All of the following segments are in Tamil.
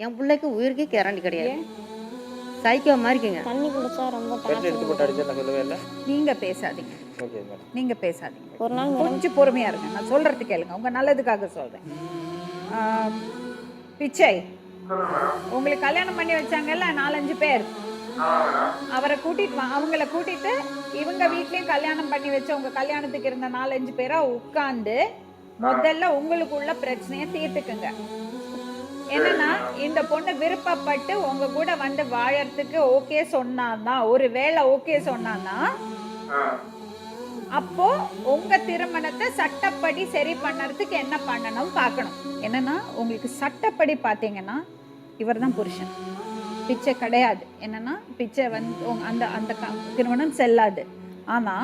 என் பிள்ளைக்கு உயிருக்கே கேரண்டி கிடையாது. சைக்கோ மாதிரிக்குங்க. தண்ணி குடிச்சா ரொம்ப எடுத்து போட்டு அடிச்சா நான் சொல்லவே இல்லை. நீங்க பேசாதீங்க, ஓகே மேடம். நீங்க பேசாதீங்க. ஒரு நாள் கொஞ்சம் பொறுமையா இருங்க, நான் சொல்றது கேளுங்க, உங்க நல்லதுக்காக சொல்றேன். பிச்சை, உங்களுக்கு கல்யாணம் பண்ணி வச்சாங்கல்ல 4-5 பேர், அவரை கூட்டிட்டு அவங்கள கூட்டிட்டு இவங்க வீட்லயும் கல்யாணம் பண்ணி வச்ச உங்க கல்யாணத்துக்கு இருந்த 4-5 பேரா உட்கார்ந்து முதல்ல உங்களுக்குள்ள பிரச்சனையை தீர்த்துக்குங்க. என்னன்னா இந்த பொண்ணு விருப்பப்பட்டு உங்க கூட வந்து வாழறதுக்கு ஓகே சொன்னான்னா, ஒரு வேளை ஓகே சொன்னான்னா, அப்போ உங்க திருமணத்தை சட்டப்படி சரி பண்ணறதுக்கு என்ன பண்ணணும் பார்க்கணும். என்னன்னா உங்களுக்கு சட்டப்படி பாத்தீங்கன்னா இவர் தான் புருஷன், பிச்சை கிடையாது. என்னன்னா பிச்சை வந்து அந்த அந்த திருமணம் செல்லாது. ஆனா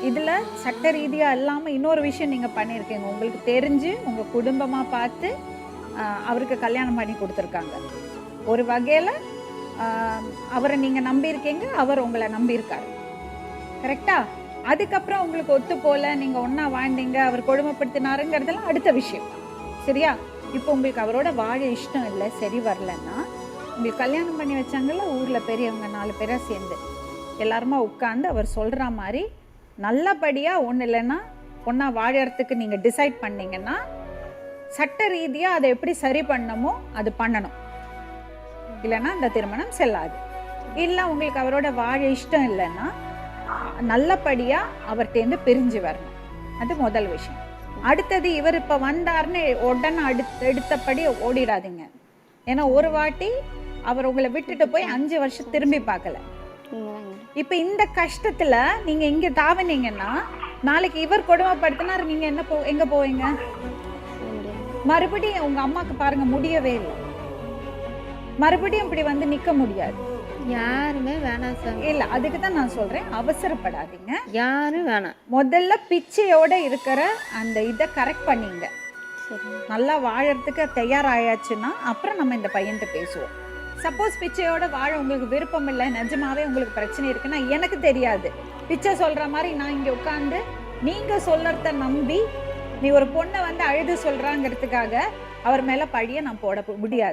இதுல சட்ட ரீதியா இல்லாம இன்னொரு விஷயம் நீங்க பண்ணியிருக்கீங்க, உங்களுக்கு தெரிஞ்சு உங்க குடும்பமா பார்த்து அவருக்கு கல்யாணம் பண்ணி கொடுத்துருக்காங்க. ஒரு வகையில அவரை நீங்க நம்பியிருக்கீங்க, அவர் உங்களை நம்பியிருக்காரு, கரெக்டா? அதுக்கப்புறம் உங்களுக்கு ஒத்து போல, நீங்க ஒன்னா வாழ்ந்தீங்க, அவர் கொடுமைப்படுத்தினாருங்கிறதெல்லாம் அடுத்த விஷயம், சரியா? இப்போ உங்களுக்கு அவரோட வாழ இஷ்டம் இல்லை, சரி வரலன்னா, உங்களுக்கு கல்யாணம் பண்ணி வச்சாங்கல்ல ஊர்ல பெரியவங்க 4 பேரா சேர்ந்து எல்லாருமா உட்கார்ந்து அவர் சொல்ற மாதிரி நல்லபடியா ஒண்ணு இல்லைன்னா ஒன்னா வாழறதுக்கு நீங்க டிசைட் பண்ணீங்கன்னா சட்ட ரீதியா அதை எப்படி சரி பண்ணணுமோ அது பண்ணணும். இல்லைன்னா அந்த திருமணம் செல்லாது. இல்லை உங்களுக்கு அவரோட வாழ இஷ்டம் இல்லைன்னா நல்லபடியா அவர்கிட்டேருந்து பிரிஞ்சு வரணும். அது முதல் விஷயம். அடுத்தது, இவர் இப்ப வந்தாருன்னு உடனே எடுத்தபடி ஓடிடாதீங்க. ஏன்னா ஒரு வாட்டி அவர் உங்களை விட்டுட்டு போய் 5 வருஷம் திரும்பி பார்க்கல. இப்ப இந்த கஷ்டத்துல நீங்க இங்க தாவினீங்கன்னா நாளைக்கு இவர் கொடுமைப்படுத்தினார், நீங்க எங்க போவீங்க? மறுபடியும் உங்க அம்மாக்கு பாருங்க முடியவே இல்லை, மறுபடியும் இப்படி வந்து நிக்க முடியாது. யாருமே வேணாம் சார். இல்ல, அதுக்கு தான் நான் சொல்றேன், அவசரப்படாதீங்க, யாரும் வேணாம். முதல்ல பிச்சையோட இருக்கிற அந்த இதை கரெக்ட் பண்ணீங்க, நல்லா வாழறதுக்கு தயாராயாச்சுன்னா அப்புறம் நம்ம இந்த பையன்கிட்ட பேசுவோம். சப்போஸ் பிச்சையோட வாழ உங்களுக்கு விருப்பம் இல்லை, நிஜமாவே உங்களுக்கு பிரச்சனை இருக்குன்னா எனக்கு தெரியாது, பிச்சை சொல்ற மாதிரி நான் இங்க உட்காந்து நீங்க சொல்றத நம்பி நீ ஒரு பொண்ணை வந்து அழுது சொல்றாங்கிறதுக்காக அவர் மேல பழிய நான் போட முடியாது.